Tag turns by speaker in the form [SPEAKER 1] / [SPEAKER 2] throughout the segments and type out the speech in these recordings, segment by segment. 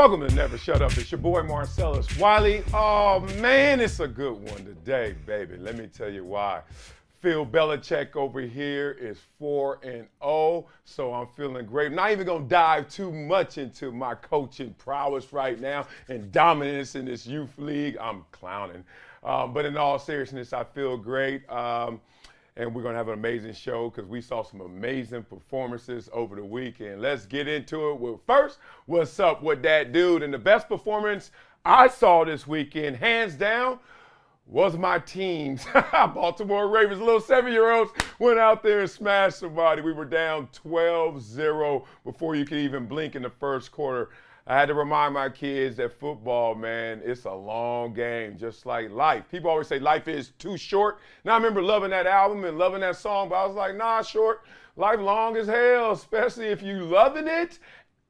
[SPEAKER 1] Welcome to Never Shut Up. It's your boy Marcellus. Wiley, oh man, it's a good one today, baby. Let me tell you why. Phil Belichick over here is 4-0, so I'm feeling great. I'm not even going to dive too much into my coaching prowess right now and dominance in this youth league. I'm clowning. But in all seriousness, I feel great. And we're going to have an amazing show because we saw some amazing performances over the weekend. Let's get into it. Well, first, what's up with that dude? And the best performance I saw this weekend, hands down, was my team's. Baltimore Ravens, little 7-year-olds, went out there and smashed somebody. We were down 12-0 before you could even blink in the first quarter. I had to remind my kids that football, man, it's a long game, just like life. People always say life is too short. Now, I remember loving that album and loving that song, but I was like, nah, short. Life long as hell, especially if you loving it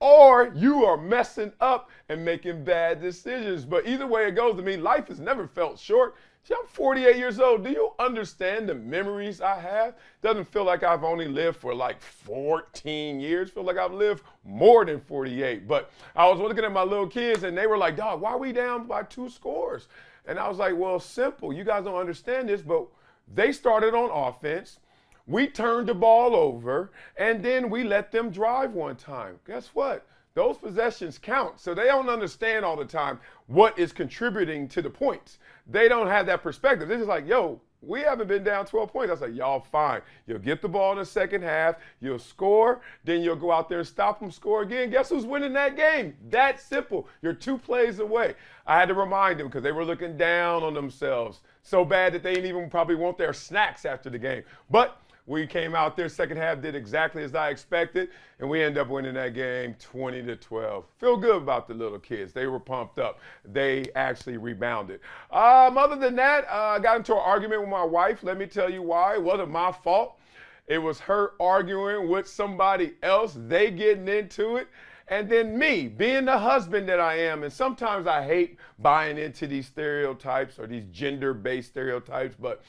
[SPEAKER 1] or you are messing up and making bad decisions. But either way it goes to me, life has never felt short. See, I'm 48 years old. Do you understand the memories I have? Doesn't feel like I've only lived for like 14 years. Feel like I've lived more than 48. But I was looking at my little kids and they were like, dog, why are we down by 2 scores? And I was like, well, simple. You guys don't understand this, but they started on offense. We turned the ball over and then we let them drive one time. Guess what? Those possessions count. So they don't understand all the time what is contributing to the points. They don't have that perspective. They're just like, yo, we haven't been down 12 points. I was like, y'all fine. You'll get the ball in the second half. You'll score. Then you'll go out there and stop them, score again. Guess who's winning that game? That simple. You're 2 plays away. I had to remind them because they were looking down on themselves so bad that they didn't even probably want their snacks after the game. But we came out there, second half, did exactly as I expected, and we ended up winning that game 20-12. Feel good about the little kids. They were pumped up. They actually rebounded. Other than that, I got into an argument with my wife. Let me tell you why. It wasn't my fault. It was her arguing with somebody else, they getting into it, and then me being the husband that I am. And sometimes I hate buying into these stereotypes or these gender-based stereotypes, but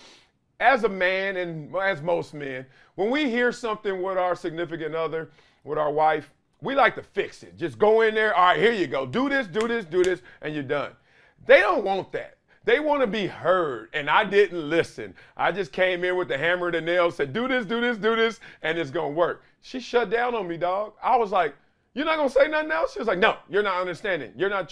[SPEAKER 1] as a man, and as most men, when we hear something with our significant other, with our wife, we like to fix it. Just go in there, all right, here you go. Do this, do this, do this, and you're done. They don't want that. They want to be heard, and I didn't listen. I just came in with the hammer and the nail, said, do this, do this, do this, and it's going to work. She shut down on me, dog. I was like, you're not going to say nothing else? She was like, no, you're not understanding. You're not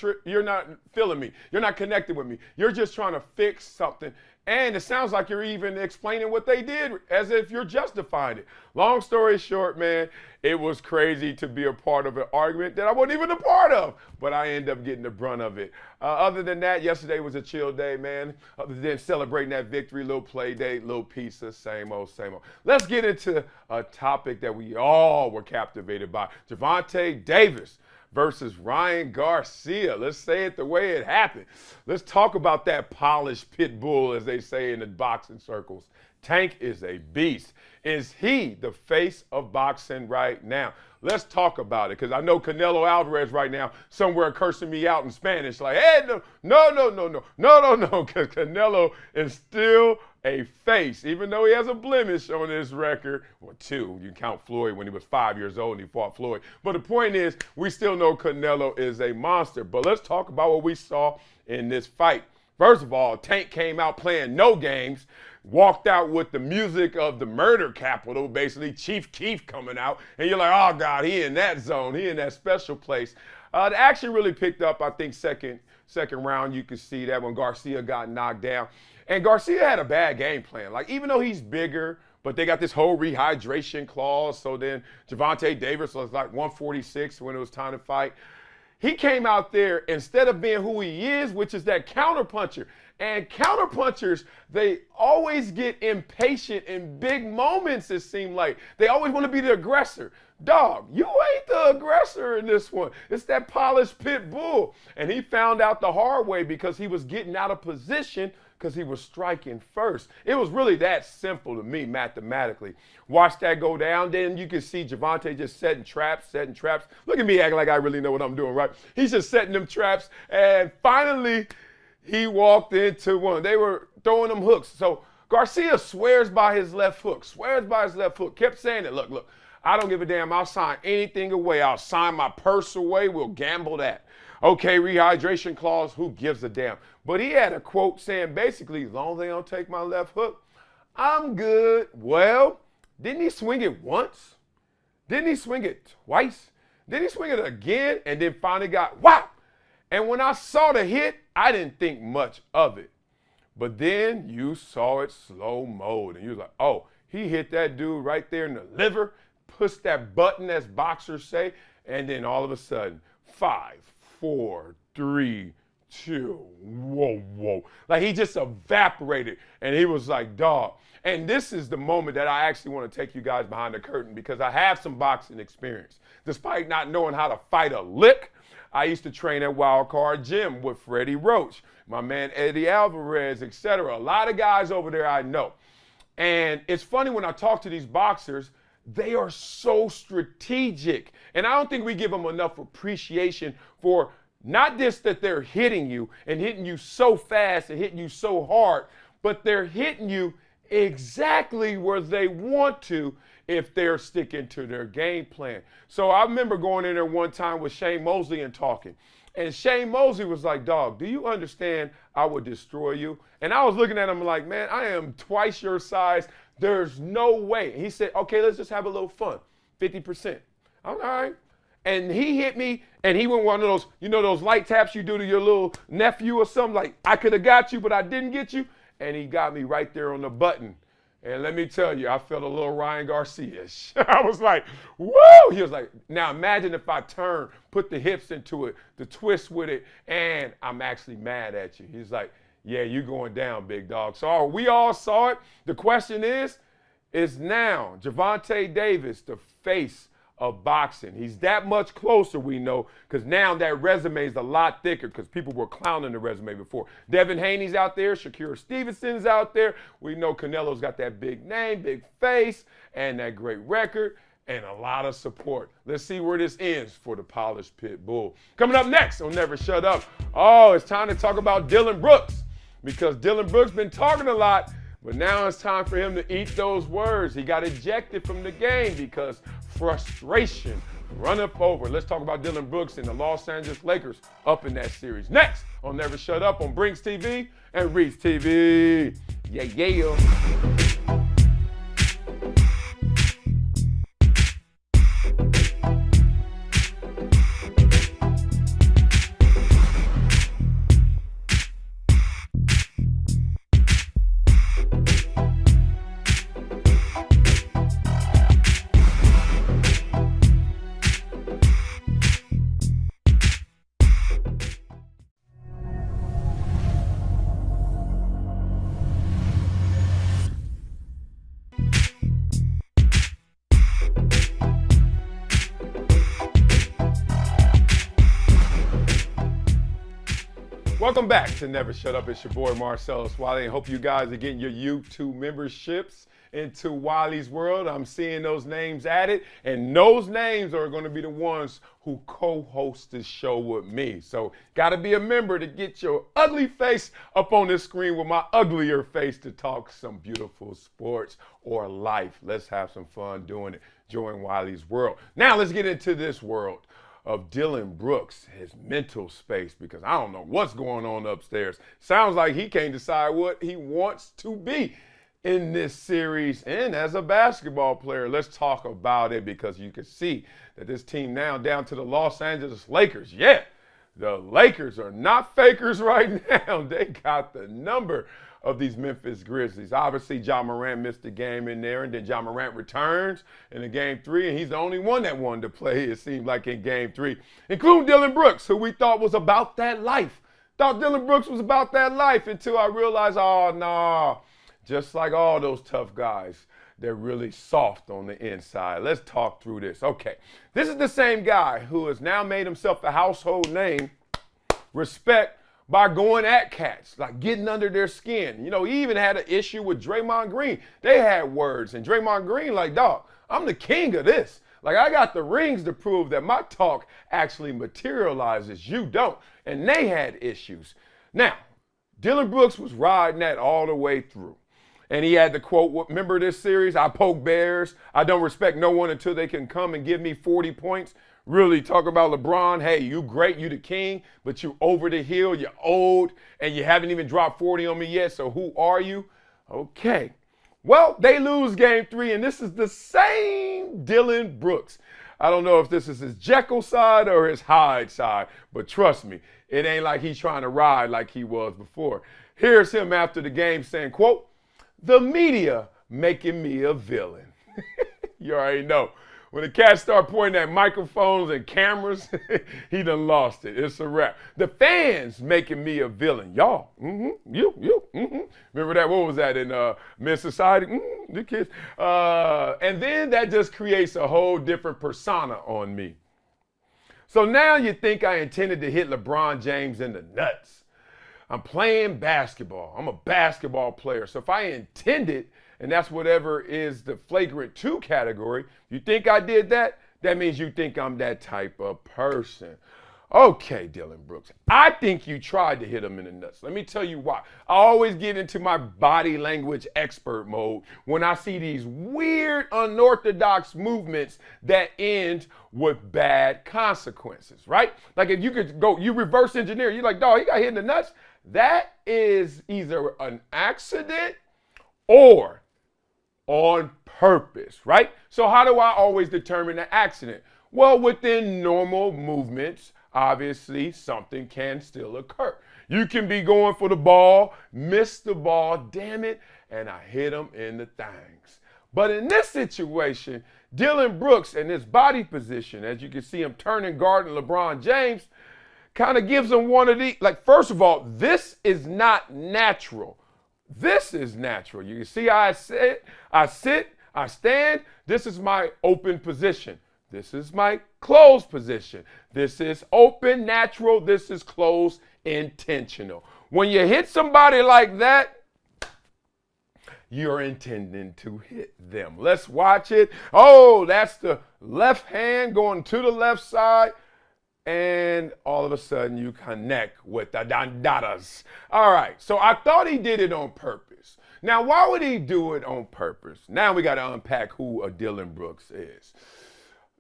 [SPEAKER 1] feeling me. You're not connected with me. You're just trying to fix something. And it sounds like you're even explaining what they did as if you're justifying it. Long story short, man, it was crazy to be a part of an argument that I wasn't even a part of, but I ended up getting the brunt of it. Other than that, yesterday was a chill day, man. Other than celebrating that victory, little play date, little pizza, same old, same old. Let's get into a topic that we all were captivated by. Gervonta Davis versus Ryan Garcia. Let's say it the way it happened. Let's talk about that polished pit bull, as they say in the boxing circles. Tank is a beast. Is he the face of boxing right now? Let's talk about it, because I know Canelo Alvarez right now somewhere cursing me out in Spanish, like, hey, no, because Canelo is still a face, even though he has a blemish on his record, or 2. You count Floyd when he was 5 years old and he fought Floyd. But the point is, we still know Canelo is a monster. But let's talk about what we saw in this fight. First of all, Tank came out playing no games, walked out with the music of the murder capital, basically Chief Keef coming out, and you're like, oh God, he in that zone, he in that special place. The action really picked up, I think, second round. You could see that when Garcia got knocked down. And Garcia had a bad game plan. Like, even though he's bigger, but they got this whole rehydration clause, so then Gervonta Davis was like 146 when it was time to fight. He came out there, instead of being who he is, which is that counterpuncher. And counterpunchers, they always get impatient in big moments, it seems like. They always want to be the aggressor. Dog, you ain't the aggressor in this one. It's that polished pit bull. And he found out the hard way because he was getting out of position because he was striking first. It was really that simple to me mathematically. Watch that go down, then you can see Gervonta just setting traps. Look at me acting like I really know what I'm doing, right? He's just setting them traps, and finally he walked into one. They were throwing them hooks. So Garcia swears by his left hook, kept saying it. Look, I don't give a damn. I'll sign anything away. I'll sign my purse away. We'll gamble that. Okay, rehydration clause, who gives a damn? But he had a quote saying basically, as long as they don't take my left hook, I'm good. Well, didn't he swing it once? Didn't he swing it twice? Didn't he swing it again and then finally got whop? And when I saw the hit, I didn't think much of it. But then you saw it slow mode and you was like, oh, he hit that dude right there in the liver, pushed that button as boxers say, and then all of a sudden, 5, 4, 3, 2, whoa. Like he just evaporated and he was like, dog. And this is the moment that I actually want to take you guys behind the curtain because I have some boxing experience. Despite not knowing how to fight a lick, I used to train at Wild Card Gym with Freddie Roach, my man Eddie Alvarez, etc. A lot of guys over there I know. And it's funny when I talk to these boxers, they are so strategic. And I don't think we give them enough appreciation for not just that they're hitting you and hitting you so fast and hitting you so hard, but they're hitting you exactly where they want to if they're sticking to their game plan. So I remember going in there one time with Shane Mosley and talking. And Shane Mosley was like, dog, do you understand I would destroy you? And I was looking at him like, man, I am twice your size. There's no way. And he said, okay, let's just have a little fun. 50%. I'm all right. And he hit me, and he went one of those, you know, those light taps you do to your little nephew or something, like, I could have got you, but I didn't get you. And he got me right there on the button. And let me tell you, I felt a little Ryan Garcia-ish. I was like, woo! He was like, now imagine if I turn, put the hips into it, the twist with it, and I'm actually mad at you. He's like, yeah, you going down, big dog. So we all saw it. The question is now Gervonta Davis the face of boxing? He's that much closer, we know, because now that resume is a lot thicker because people were clowning the resume before. Devin Haney's out there. Shakur Stevenson's out there. We know Canelo's got that big name, big face, and that great record, and a lot of support. Let's see where this ends for the polished pit bull. Coming up next on Never Shut Up, it's time to talk about Dillon Brooks because Dillon Brooks been talking a lot, but now it's time for him to eat those words. He got ejected from the game because frustration run up over. Let's talk about Dillon Brooks and the Los Angeles Lakers up in that series. Next on Never Shut Up on Brinks TV and Reach TV. Yeah. Welcome back to Never Shut Up. It's your boy Marcellus, Wiley, and hope you guys are getting your YouTube memberships into Wiley's world. I'm seeing those names added, and those names are going to be the ones who co-host this show with me. So got to be a member to get your ugly face up on this screen with my uglier face to talk some beautiful sports or life. Let's have some fun doing it. Join Wiley's world. Now let's get into this world of Dillon Brooks, his mental space, because I don't know what's going on upstairs. Sounds like he can't decide what he wants to be in this series. And as a basketball player, let's talk about it because you can see that this team now down to the Los Angeles Lakers. Yeah, the Lakers are not fakers right now. They got the number of these Memphis Grizzlies. Obviously, Ja Morant missed the game in there, and then Ja Morant returns in the game 3, and he's the only one that wanted to play, it seemed like, in game 3, including Dillon Brooks, who we thought was about that life. Thought Dillon Brooks was about that life until I realized, just like all those tough guys, they're really soft on the inside. Let's talk through this. Okay, this is the same guy who has now made himself a household name, respect, by going at cats, like getting under their skin. You know, he even had an issue with Draymond Green. They had words, and Draymond Green like, dog, I'm the king of this. Like, I got the rings to prove that my talk actually materializes. You don't. And they had issues. Now, Dillon Brooks was riding that all the way through. And he had the quote, remember this series? I poke bears. I don't respect no one until they can come and give me 40 points. really talk about LeBron. Hey, you great, you the king, but you over the hill, you're old, and you haven't even dropped 40 on me yet, so who are you? Okay. Well, they lose game 3, and this is the same Dillon Brooks. I don't know if this is his Jekyll side or his Hyde side, but trust me, it ain't like he's trying to ride like he was before. Here's him after the game saying, quote, "The media making me a villain." You already know. When the cats start pointing at microphones and cameras, he done lost it. It's a wrap. The fans making me a villain. Y'all, you. Remember that? What was that in Men's Society? The kids. And then that just creates a whole different persona on me. So now you think I intended to hit LeBron James in the nuts. I'm playing basketball. I'm a basketball player. So if I intended, and that's whatever is the flagrant 2 category, you think I did that? That means you think I'm that type of person. Okay, Dillon Brooks, I think you tried to hit him in the nuts. Let me tell you why. I always get into my body language expert mode when I see these weird, unorthodox movements that end with bad consequences, right? Like if you could go, you reverse engineer, you're like, dog, he got hit in the nuts. That is either an accident or on purpose, right? So how do I always determine an accident? Well, within normal movements, obviously something can still occur. You can be going for the ball, miss the ball, damn it, and I hit him in the things. But in this situation, Dillon Brooks and his body position, as you can see him turning guarding LeBron James, kind of gives him one of these. Like, first of all, this is not natural. This is natural. You can see how I sit, I stand. This is my open position. This is my closed position. This is open, natural. This is closed, intentional. When you hit somebody like that, you're intending to hit them. Let's watch it. Oh, that's the left hand going to the left side. And all of a sudden you connect with the dandadas. All right, so I thought he did it on purpose. Now, why would he do it on purpose? Now we got to unpack who a Dillon Brooks is.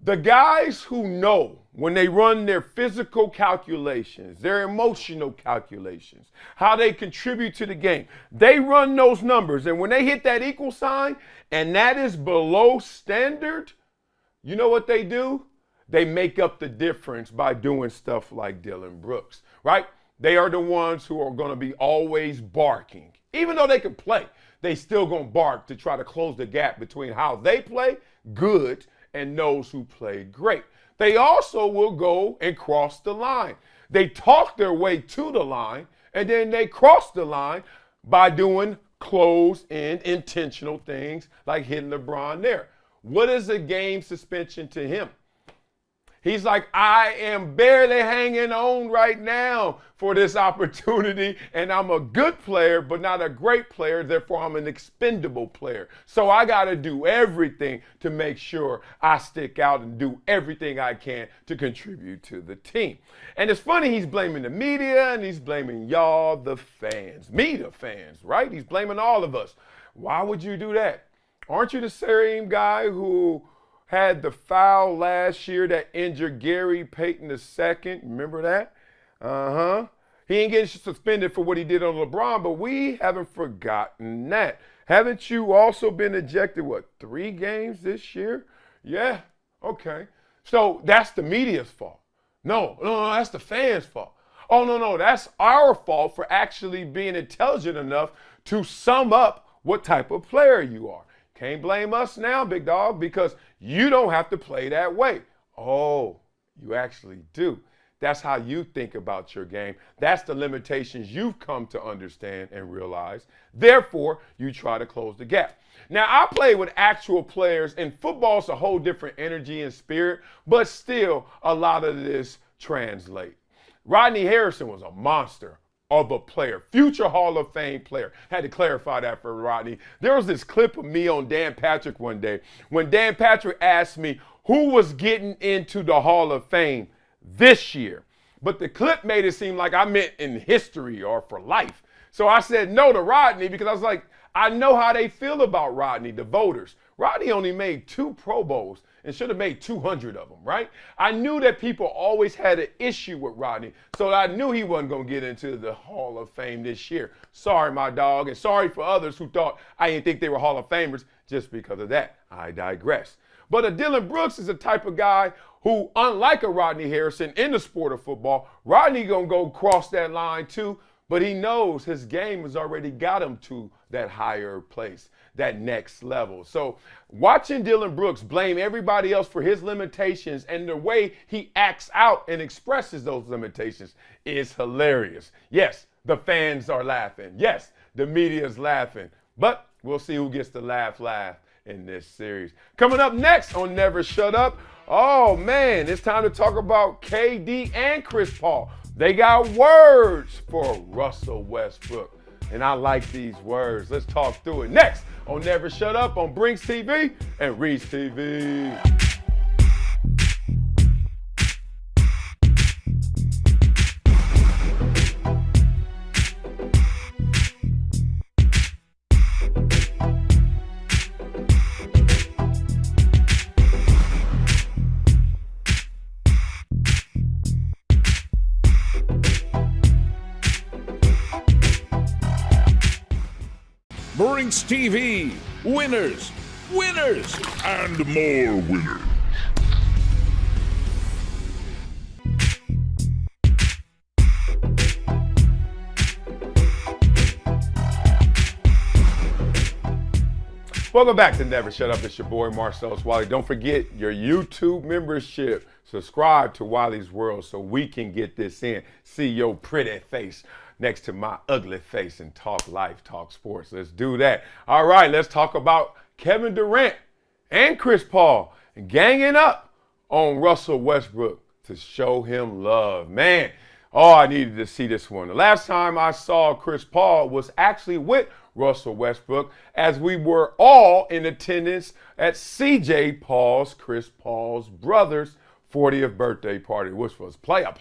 [SPEAKER 1] The guys who know when they run their physical calculations, their emotional calculations, how they contribute to the game, they run those numbers. And when they hit that equal sign and that is below standard, you know what they do? They make up the difference by doing stuff like Dillon Brooks, right? They are the ones who are going to be always barking. Even though they can play, they still going to bark to try to close the gap between how they play good and those who play great. They also will go and cross the line. They talk their way to the line, and then they cross the line by doing close-in intentional things like hitting LeBron there. What is a game suspension to him? He's like, I am barely hanging on right now for this opportunity, and I'm a good player, but not a great player. Therefore, I'm an expendable player. So I got to do everything to make sure I stick out and do everything I can to contribute to the team. And it's funny, he's blaming the media, and he's blaming y'all, the fans. Me, the fans, right? He's blaming all of us. Why would you do that? Aren't you the same guy who had the foul last year that injured Gary Payton II? Remember that? He ain't getting suspended for what he did on LeBron, but we haven't forgotten that. Haven't you also been ejected, 3 games this year? Yeah, okay. So that's the media's fault. No, that's the fans' fault. Oh, no, that's our fault for actually being intelligent enough to sum up what type of player you are. Can't blame us now, big dog, because you don't have to play that way. Oh, you actually do. That's how you think about your game. That's the limitations you've come to understand and realize. Therefore, you try to close the gap. Now, I play with actual players, and football's a whole different energy and spirit, but still a lot of this translates. Rodney Harrison was a monster of a player, future Hall of Fame player. Had to clarify that for Rodney. There was this clip of me on Dan Patrick one day when Dan Patrick asked me who was getting into the Hall of Fame this year. But the clip made it seem like I meant in history or for life. So I said no to Rodney because I was like, I know how they feel about Rodney, the voters. Rodney only made 2 Pro Bowls and should have made 200 of them, right? I knew that people always had an issue with Rodney, so I knew he wasn't going to get into the Hall of Fame this year. Sorry, my dog, and sorry for others who thought I didn't think they were Hall of Famers just because of that. I digress. But a Dillon Brooks is the type of guy who, unlike a Rodney Harrison in the sport of football, Rodney going to go cross that line too, but he knows his game has already got him to that higher place, that next level. So watching Dillon Brooks blame everybody else for his limitations and the way he acts out and expresses those limitations is hilarious. Yes, the fans are laughing. Yes, the media is laughing. But we'll see who gets the laugh in this series. Coming up next on Never Shut Up, oh man, it's time to talk about KD and Chris Paul. They got words for Russell Westbrook. And I like these words. Let's talk through it next on Never Shut Up on Brinks TV and Reach TV.
[SPEAKER 2] Brinks TV, winners, winners, and more winners.
[SPEAKER 1] Welcome back to Never Shut Up. It's your boy Marcellus Wiley. Don't forget your YouTube membership. Subscribe to Wiley's World so we can get this in. See your pretty face next to my ugly face and talk life, talk sports. Let's do that. All right, let's talk about Kevin Durant and Chris Paul ganging up on Russell Westbrook to show him love. Man, oh, I needed to see this one. The last time I saw Chris Paul was actually with Russell Westbrook as we were all in attendance at CJ Paul's, Chris Paul's brother's 40th birthday party, which was player.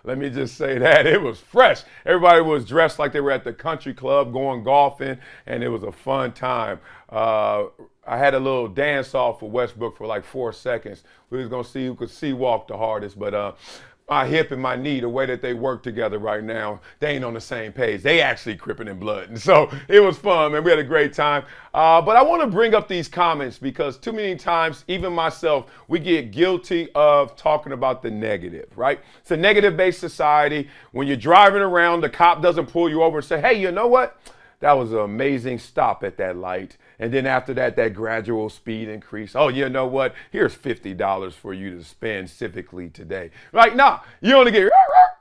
[SPEAKER 1] Let me just say that. It was fresh. Everybody was dressed like they were at the country club going golfing, and it was a fun time. I had a little dance off for Westbrook for like 4 seconds. We was going to see who could see walk the hardest, but my hip and my knee, the way that they work together right now, they ain't on the same page. They actually crippin' in blood. And so it was fun, man. We had a great time. But I want to bring up these comments because too many times, even myself, we get guilty of talking about the negative, right? It's a negative-based society. When you're driving around, the cop doesn't pull you over and say, hey, you know what? That was an amazing stop at that light. And then after that, that gradual speed increase. Oh, you know what? Here's $50 for you to spend civically today. Like, nah, you only get,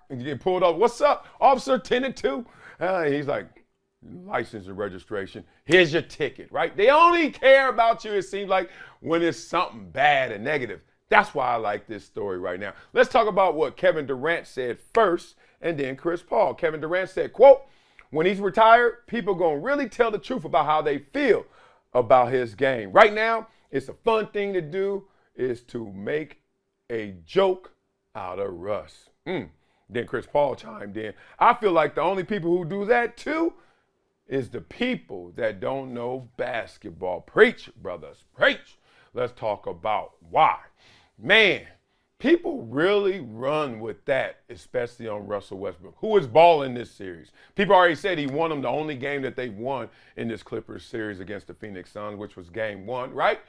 [SPEAKER 1] and you get pulled over. What's up, officer 10 and 2? He's like, license and registration. Here's your ticket, right? They only care about you, it seems like, when it's something bad and negative. That's why I like this story right now. Let's talk about what Kevin Durant said first and then Chris Paul. Kevin Durant said, quote, when he's retired, people going to really tell the truth about how they feel about his game. Right now, it's a fun thing to do is to make a joke out of Russ. Then Chris Paul chimed in. I feel like the only people who do that too is the people that don't know basketball. Preach, brothers, preach. Let's talk about why. Man, people really run with that, especially on Russell Westbrook, who is balling this series. People already said he won them the only game that they won in this Clippers series against the Phoenix Suns, which was game 1, right?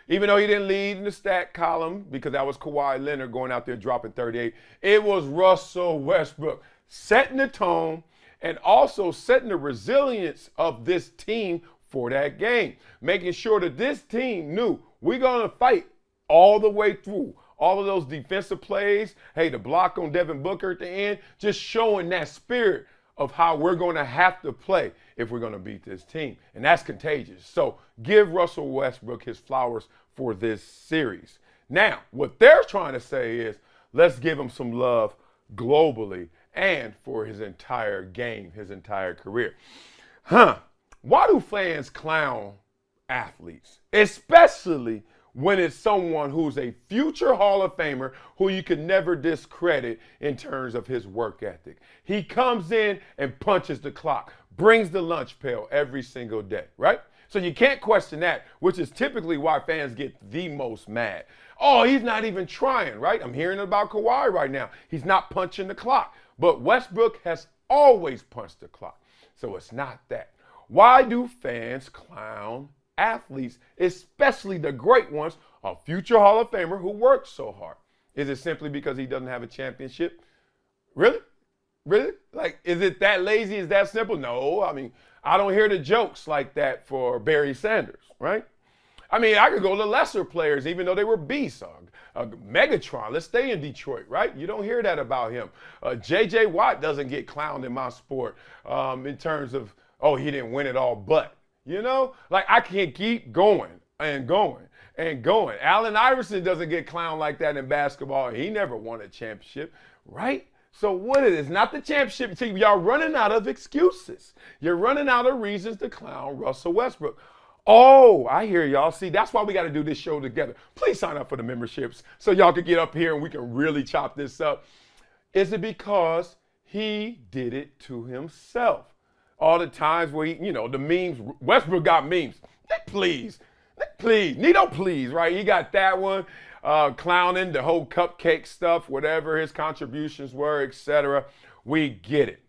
[SPEAKER 1] Even though he didn't lead in the stat column because that was Kawhi Leonard going out there dropping 38, it was Russell Westbrook setting the tone and also setting the resilience of this team for that game, making sure that this team knew we're going to fight all the way through. All of those defensive plays, hey, the block on Devin Booker at the end, just showing that spirit of how we're going to have to play if we're going to beat this team. And that's contagious. So give Russell Westbrook his flowers for this series. Now, what they're trying to say is let's give him some love globally and for his entire game, his entire career. Why do fans clown athletes, especially when it's someone who's a future Hall of Famer who you can never discredit in terms of his work ethic? He comes in and punches the clock, brings the lunch pail every single day, right? So you can't question that, which is typically why fans get the most mad. Oh, he's not even trying, right? I'm hearing about Kawhi right now. He's not punching the clock. But Westbrook has always punched the clock. So it's not that. Why do fans clown athletes, especially the great ones, a future Hall of Famer who worked so hard? Is it simply because he doesn't have a championship? Really? Really? Like, is it that lazy? Is that simple? No. I mean, I don't hear the jokes like that for Barry Sanders, right? I mean, I could go to lesser players, even though they were beasts. Megatron, let's stay in Detroit, right? You don't hear that about him. J.J. Watt doesn't get clowned in my sport in terms of, oh, he didn't win it all, but, you know? Like, I can keep going and going and going. Allen Iverson doesn't get clowned like that in basketball. He never won a championship, right? So what it is, not the championship. See, y'all running out of excuses. You're running out of reasons to clown Russell Westbrook. Oh, I hear y'all. See, that's why we got to do this show together. Please sign up for the memberships so y'all can get up here and we can really chop this up. Is it because he did it to himself? All the times where he, the memes, Westbrook got memes. Please, Nito, please, right? He got that one, clowning the whole cupcake stuff, whatever his contributions were, etc. We get it.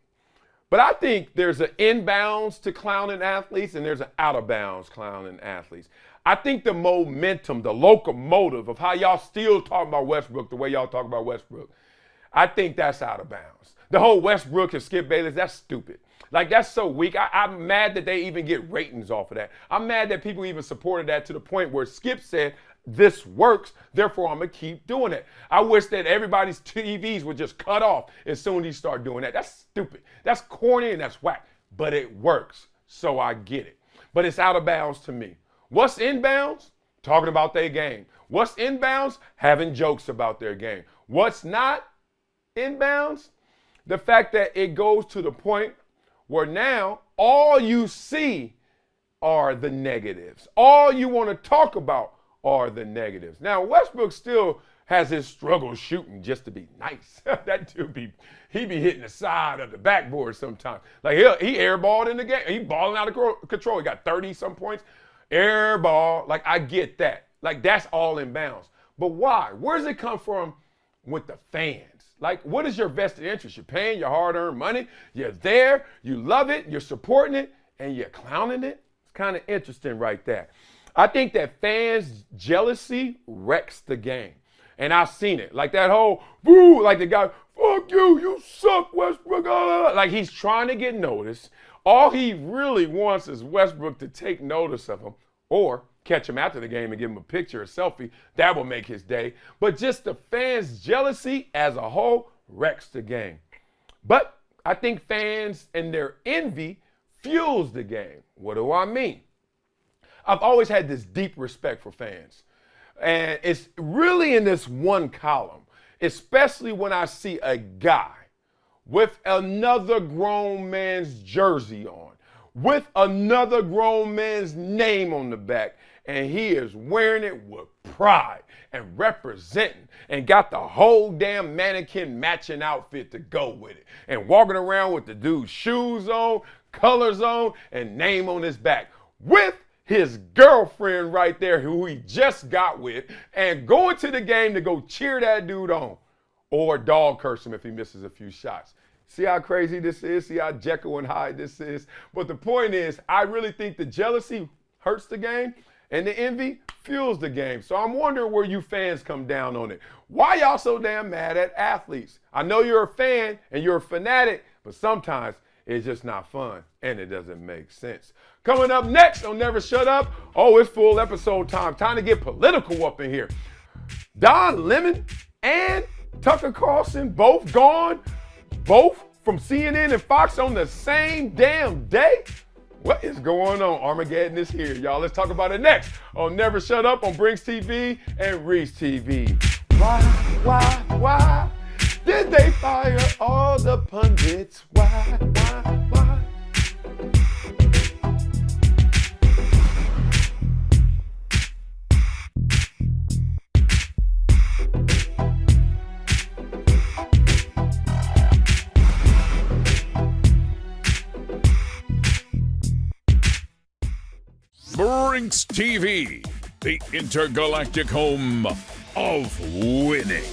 [SPEAKER 1] But I think there's an inbounds to clowning athletes and there's an out of bounds clowning athletes. I think the momentum, the locomotive of how y'all still talk about Westbrook the way y'all talk about Westbrook, I think that's out of bounds. The whole Westbrook and Skip Bayless, that's stupid. Like, that's so weak. I'm mad that they even get ratings off of that. I'm mad that people even supported that to the point where Skip said, this works, therefore I'm going to keep doing it. I wish that everybody's TVs would just cut off as soon as you start doing that. That's stupid. That's corny and that's whack. But it works, so I get it. But it's out of bounds to me. What's inbounds? Talking about their game. What's inbounds? Having jokes about their game. What's not inbounds? The fact that it goes to the point where now all you see are the negatives. All you want to talk about are the negatives. Now, Westbrook still has his struggle shooting just to be nice. That dude he be hitting the side of the backboard sometimes. Like he airballed in the game. He balling out of control. He got 30-some points. Airball. Like, I get that. Like, that's all in bounds. But why? Where does it come from with the fans? Like, what is your vested interest? You're paying your hard-earned money. You're there. You love it. You're supporting it. And you're clowning it. It's kind of interesting right there. I think that fans' jealousy wrecks the game. And I've seen it. Like that whole, boo, like the guy, fuck you, you suck, Westbrook. Like, he's trying to get noticed. All he really wants is Westbrook to take notice of him or catch him after the game and give him a picture, a selfie. That will make his day. But just the fans' jealousy as a whole wrecks the game. But I think fans and their envy fuels the game. What do I mean? I've always had this deep respect for fans. And it's really in this one column, especially when I see a guy with another grown man's jersey on, with another grown man's name on the back, and he is wearing it with pride and representing and got the whole damn mannequin matching outfit to go with it and walking around with the dude's shoes on, colors on, and name on his back with his girlfriend right there who he just got with and going to the game to go cheer that dude on or dog curse him if he misses a few shots. See how crazy this is? See how Jekyll and Hyde this is? But the point is, I really think the jealousy hurts the game and the envy fuels the game. So I'm wondering where you fans come down on it. Why y'all so damn mad at athletes? I know you're a fan and you're a fanatic, but sometimes it's just not fun and it doesn't make sense. Coming up next on Never Shut Up, oh, it's full episode time. Time to get political up in here. Don Lemon and Tucker Carlson both gone, both from CNN and Fox on the same damn day. What is going on? Armageddon is here, y'all. Let's talk about it next on Never Shut Up on Brinks TV and Reese TV. Why did they fire all the pundits? Why?
[SPEAKER 2] Brinks TV, the intergalactic home of winning.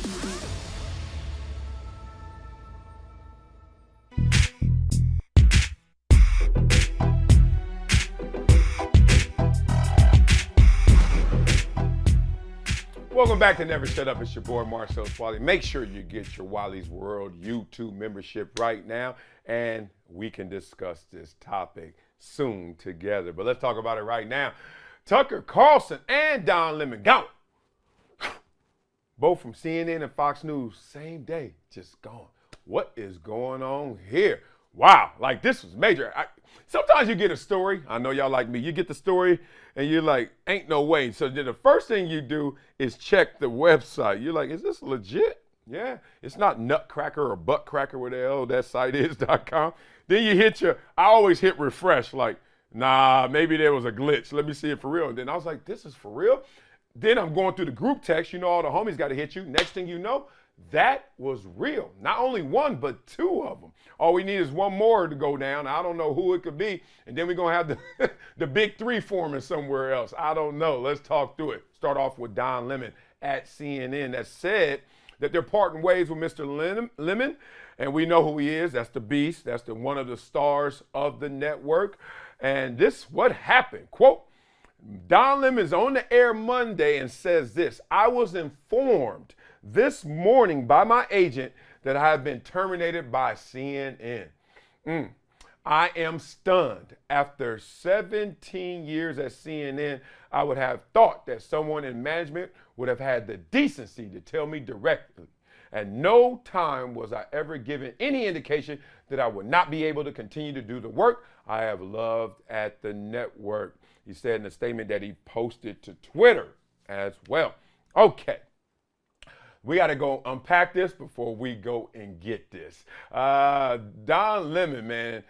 [SPEAKER 1] Welcome back to Never Shut Up. It's your boy Marcellus Wiley. Make sure you get your Wiley's World YouTube membership right now, and we can discuss this topic soon together. But let's talk about it right now. Tucker Carlson and Don Lemon gone. Both from CNN and Fox News, same day, just gone. What is going on here? Wow, like this was major. Sometimes you get a story. I know y'all like me. You get the story and you're like, ain't no way. So then the first thing you do is check the website. You're like, is this legit? Yeah, it's not Nutcracker or Buttcracker, where the hell that site is.com. Then you I always hit refresh, like, nah, maybe there was a glitch. Let me see it for real. And then I was like, this is for real? Then I'm going through the group text. You know, all the homies got to hit you. Next thing you know, that was real. Not only one, but two of them. All we need is one more to go down. I don't know who it could be. And then we're going to have the big three forming somewhere else. I don't know. Let's talk through it. Start off with Don Lemon at CNN that said that they're parting ways with Mr. Lemon. And we know who he is. That's the beast. That's one of the stars of the network. And this, what happened? Quote, Don Lemon is on the air Monday and says this: I was informed this morning by my agent that I have been terminated by CNN. I am stunned. After 17 years at CNN, I would have thought that someone in management would have had the decency to tell me directly. At no time was I ever given any indication that I would not be able to continue to do the work I have loved at the network. He said in a statement that he posted to Twitter as well. Okay. We got to go unpack this before we go and get this. Don Lemon, man,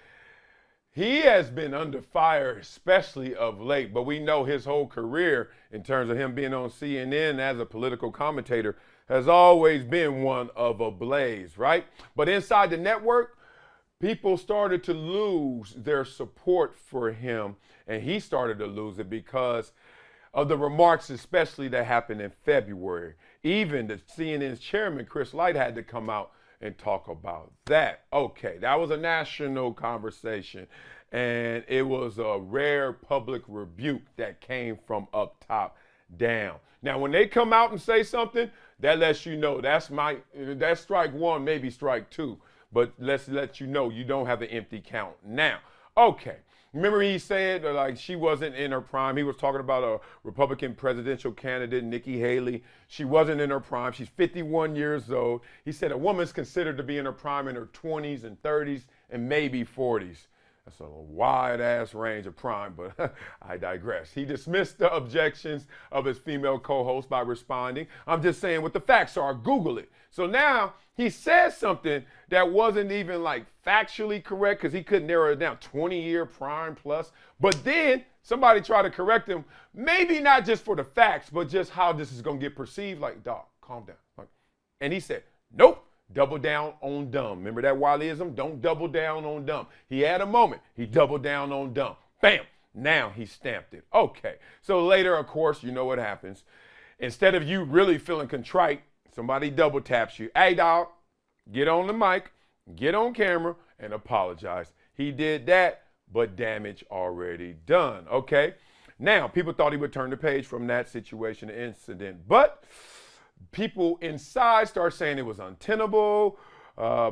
[SPEAKER 1] he has been under fire, especially of late, but we know his whole career in terms of him being on CNN as a political commentator has always been one of a blaze, right? But inside the network, people started to lose their support for him, and he started to lose it because of the remarks, especially that happened in February. Even the CNN's chairman, Chris Light, had to come out and talk about that. Okay, that was a national conversation, and it was a rare public rebuke that came from up top down. Now, when they come out and say something, that lets you know that's strike one, maybe strike two. But let's let you know you don't have an empty count now. Okay. Remember he said like she wasn't in her prime. He was talking about a Republican presidential candidate, Nikki Haley. She wasn't in her prime. She's 51 years old. He said a woman's considered to be in her prime in her 20s and 30s and maybe 40s. That's a wide-ass range of prime, but I digress. He dismissed the objections of his female co-host by responding, I'm just saying what the facts are. Google it. So now he says something that wasn't even like factually correct because he couldn't narrow it down, 20-year prime plus. But then somebody tried to correct him, maybe not just for the facts, but just how this is going to get perceived. Like, dog, calm down. And he said, nope. Double down on dumb. Remember that Wileyism? Don't double down on dumb. He had a moment. He doubled down on dumb. Bam. Now he stamped it. Okay. So later, of course, you know what happens. Instead of you really feeling contrite, somebody double taps you. Hey, dog, get on the mic, get on camera, and apologize. He did that, but damage already done. Okay. Now, people thought he would turn the page from that situation and incident, but people inside started saying it was untenable.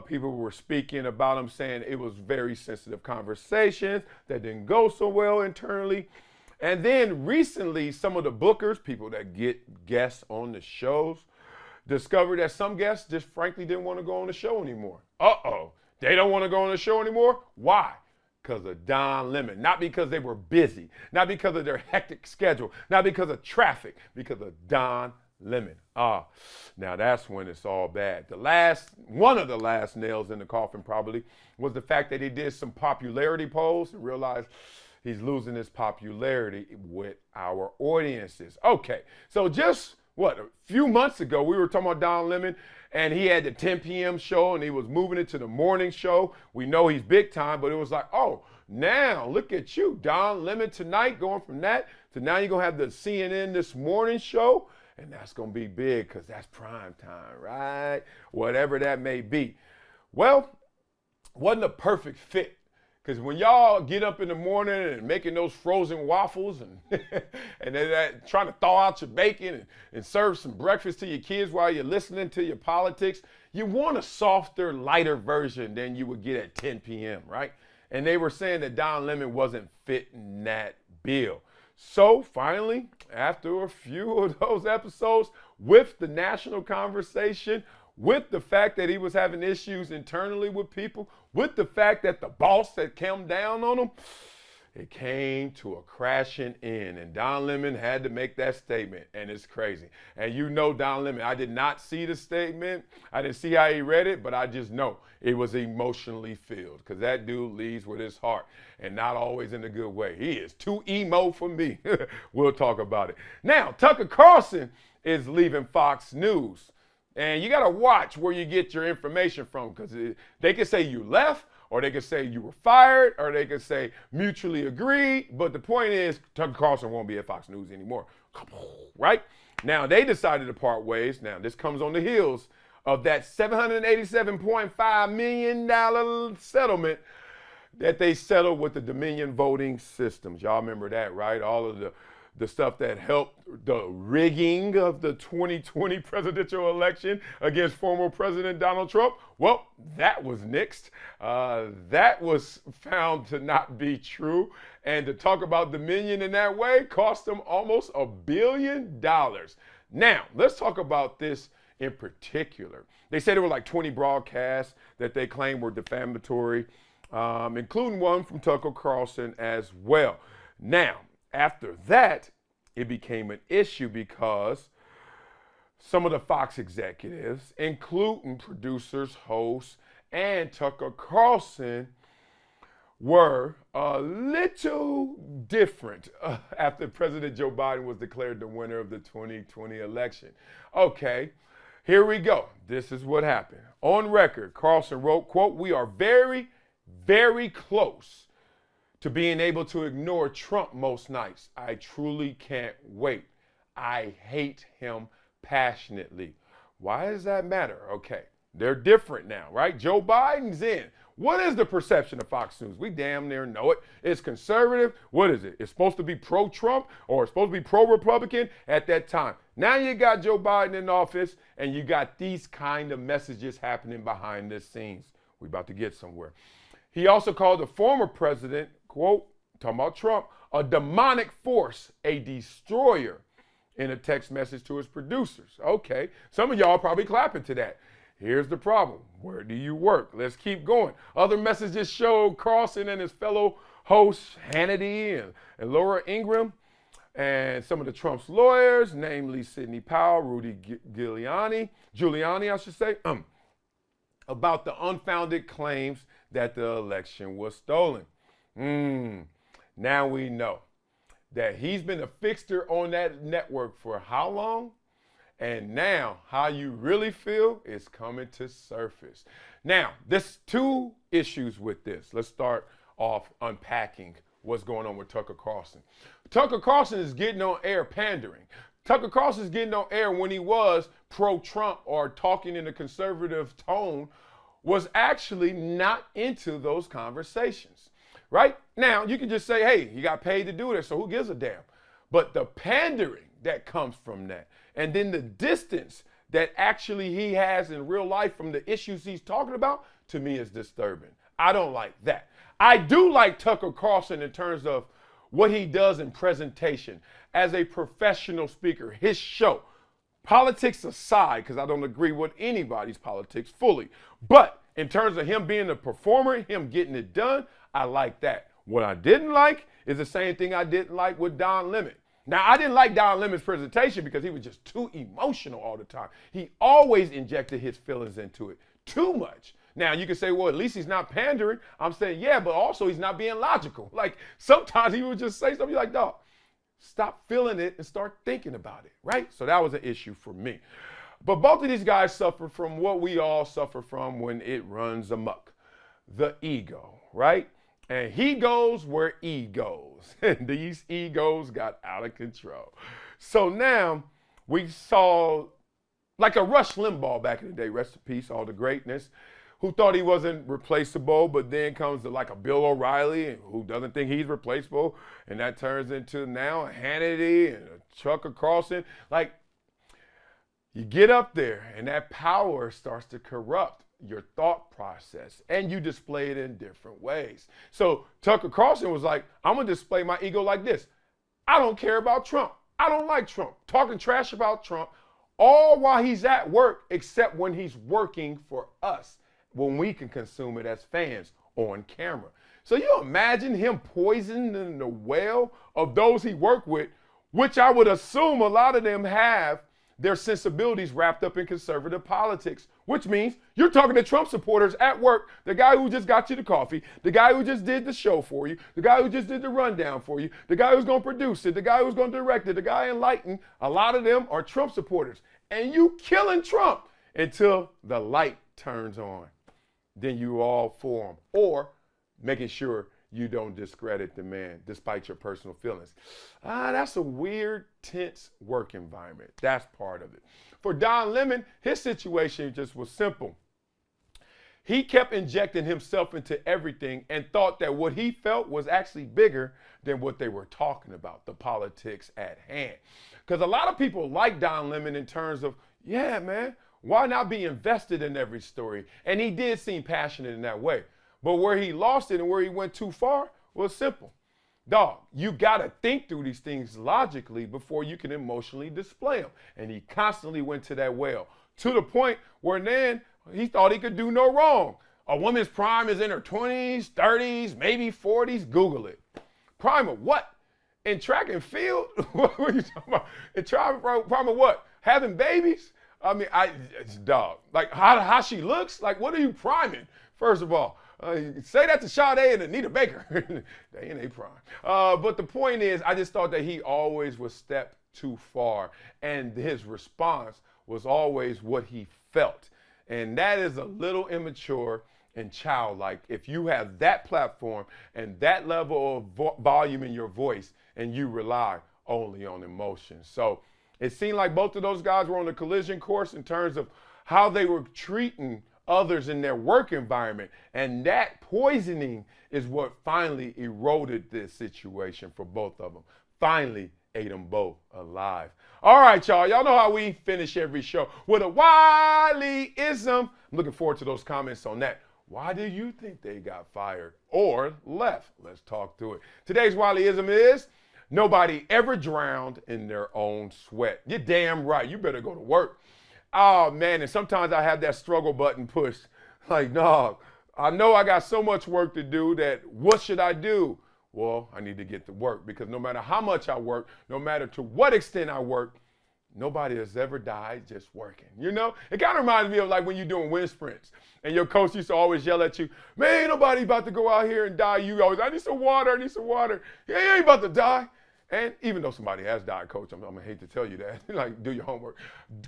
[SPEAKER 1] People were speaking about him, saying it was very sensitive conversations that didn't go so well internally. And then recently, some of the bookers, people that get guests on the shows, discovered that some guests just frankly didn't want to go on the show anymore. Uh-oh. They don't want to go on the show anymore? Why? Because of Don Lemon. Not because they were busy. Not because of their hectic schedule. Not because of traffic. Because of Don Lemon. Now that's when it's all bad. One of the last nails in the coffin probably was the fact that he did some popularity polls and realized he's losing his popularity with our audiences. Okay, so just a few months ago we were talking about Don Lemon and he had the 10 p.m. show and he was moving it to the morning show. We know he's big time, but it was like, oh, Now, look at you, Don Lemon tonight, going from that to now you're going to have the CNN This Morning show, and that's going to be big because that's prime time, right? Whatever that may be. Well, wasn't a perfect fit. Because when y'all get up in the morning and making those frozen waffles and and then trying to thaw out your bacon and serve some breakfast to your kids while you're listening to your politics, you want a softer, lighter version than you would get at 10 p.m., right? And they were saying that Don Lemon wasn't fitting that bill. So finally, after a few of those episodes with the national conversation, with the fact that he was having issues internally with people, with the fact that the boss had come down on him, it came to a crashing end. And Don Lemon had to make that statement, and it's crazy. And you know Don Lemon, I did not see the statement. I didn't see how he read it, but I just know it was emotionally filled because that dude leads with his heart and not always in a good way. He is too emo for me. We'll talk about it. Now, Tucker Carlson is leaving Fox News. And you got to watch where you get your information from because they could say you left, or they could say you were fired, or they could say mutually agreed. But the point is, Tucker Carlson won't be at Fox News anymore, right? Now, they decided to part ways. Now, this comes on the heels of that $787.5 million settlement that they settled with the Dominion voting systems. Y'all remember that, right? All of the stuff that helped the rigging of the 2020 presidential election against former President Donald Trump. Well, that was nixed. That was found to not be true. And to talk about Dominion in that way cost them almost $1 billion. Now, let's talk about this in particular. They said there were like 20 broadcasts that they claimed were defamatory, including one from Tucker Carlson as well. Now, after that, it became an issue because some of the Fox executives, including producers, hosts, and Tucker Carlson, were a little different after President Joe Biden was declared the winner of the 2020 election. Okay, here we go. This is what happened. On record, Carlson wrote, quote, "We are very, very close to being able to ignore Trump most nights. I truly can't wait. I hate him passionately." Why does that matter? Okay, they're different now, right? Joe Biden's in. What is the perception of Fox News? We damn near know it. It's conservative. What is it? It's supposed to be pro-Trump or it's supposed to be pro-Republican at that time. Now you got Joe Biden in office and you got these kind of messages happening behind the scenes. We're about to get somewhere. He also called the former president, quote, talking about Trump, a demonic force, a destroyer, in a text message to his producers. Okay, some of y'all probably clapping to that. Here's the problem. Where do you work? Let's keep going. Other messages showed Carlson and his fellow hosts, Hannity and Laura Ingraham, and some of the Trump's lawyers, namely Sidney Powell, Rudy Giuliani, about the unfounded claims that the election was stolen. Now we know that he's been a fixture on that network for how long? And now how you really feel is coming to surface. Now, there's two issues with this. Let's start off unpacking what's going on with Tucker Carlson. Tucker Carlson is getting on air pandering. Tucker Carlson is getting on air when he was pro-Trump or talking in a conservative tone, was actually not into those conversations, right? Now, you can just say, hey, he got paid to do this, so who gives a damn? But the pandering that comes from that, and then the distance that actually he has in real life from the issues he's talking about, to me is disturbing. I don't like that. I do like Tucker Carlson in terms of what he does in presentation as a professional speaker, his show. Politics aside, because I don't agree with anybody's politics fully. But in terms of him being a performer, him getting it done, I like that. What I didn't like is the same thing I didn't like with Don Lemon. Now, I didn't like Don Lemon's presentation because he was just too emotional all the time. He always injected his feelings into it too much. Now, you can say, well, at least he's not pandering. I'm saying, yeah, but also he's not being logical. Like, sometimes he would just say something like, dog, stop feeling it and start thinking about it, right? So that was an issue for me. But both of these guys suffer from what we all suffer from when it runs amok, the ego, right? And he goes where E goes. And these egos got out of control. So now we saw like a Rush Limbaugh back in the day, rest in peace, all the greatness, who thought he wasn't replaceable, but then comes to like a Bill O'Reilly who doesn't think he's replaceable. And that turns into now a Hannity and a Tucker Carlson. Like, you get up there and that power starts to corrupt your thought process, and you display it in different ways. So Tucker Carlson was like, I'm gonna display my ego like this. I don't care about Trump. I don't like Trump. Talking trash about Trump, all while he's at work, except when he's working for us, when we can consume it as fans on camera. So you imagine him poisoning the well of those he worked with, which I would assume a lot of them have their sensibilities wrapped up in conservative politics, which means you're talking to Trump supporters at work, the guy who just got you the coffee, the guy who just did the show for you, the guy who just did the rundown for you, the guy who's going to produce it, the guy who's going to direct it, the guy enlightened. A lot of them are Trump supporters. And you killing Trump until the light turns on. Then you all for him, or making sure you don't discredit the man despite your personal feelings. That's a weird, tense work environment. That's part of it. For Don Lemon, his situation just was simple. He kept injecting himself into everything and thought that what he felt was actually bigger than what they were talking about, the politics at hand. Because a lot of people like Don Lemon in terms of, yeah, man, why not be invested in every story? And he did seem passionate in that way. But where he lost it and where he went too far was simple. Dog, you got to think through these things logically before you can emotionally display them. And he constantly went to that well, to the point where then he thought he could do no wrong. A woman's prime is in her 20s, 30s, maybe 40s. Google it. Prime of what? In track and field? What are you talking about? In prime of what? Having babies? I mean, dog, like how she looks? Like, what are you priming, first of all? Say that to Sade and Anita Baker. They ain't a prime. But the point is, I just thought that he always was step too far. And his response was always what he felt. And that is a little immature and childlike. If you have that platform and that level of volume in your voice and you rely only on emotion. So it seemed like both of those guys were on a collision course in terms of how they were treating others in their work environment. And that poisoning is what finally eroded this situation for both of them. Finally ate them both alive. All right, y'all. Y'all know how we finish every show with a Wileyism. I'm looking forward to those comments on that. Why do you think they got fired or left? Let's talk through it. Today's Wileyism is nobody ever drowned in their own sweat. You're damn right. You better go to work. Oh, man, and sometimes I have that struggle button pushed. Like, dog, I know I got so much work to do that what should I do? Well, I need to get to work because no matter how much I work, no matter to what extent I work, nobody has ever died just working. You know, it kind of reminds me of like when you're doing wind sprints and your coach used to always yell at you, man, ain't nobody about to go out here and die. You always, I need some water, I need some water. Yeah, you ain't about to die. And even though somebody has died, coach, I'm gonna hate to tell you that. Like, do your homework.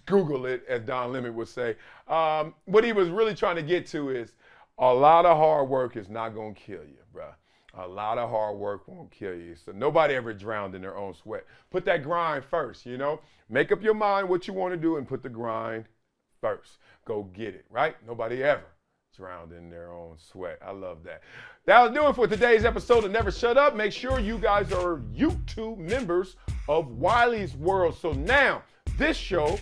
[SPEAKER 1] Google it, as Don Lemon would say. What he was really trying to get to is a lot of hard work is not gonna kill you, bruh. A lot of hard work won't kill you. So nobody ever drowned in their own sweat. Put that grind first, you know? Make up your mind what you want to do and put the grind first. Go get it, right? Nobody ever drowned in their own sweat. I love that. That'll do it for today's episode of Never Shut Up. Make sure you guys are YouTube members of Wiley's World. So now this show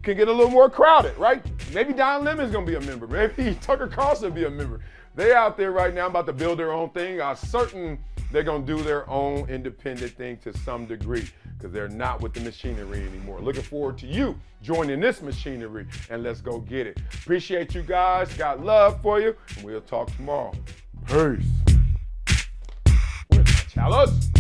[SPEAKER 1] can get a little more crowded, right? Maybe Don Lemon's going to be a member. Maybe Tucker Carlson will be a member. They out there right now about to build their own thing. I'm certain they're going to do their own independent thing to some degree because they're not with the machinery anymore. Looking forward to you joining this machinery, and let's go get it. Appreciate you guys. Got love for you, and we'll talk tomorrow. Peace. Where's my chalice?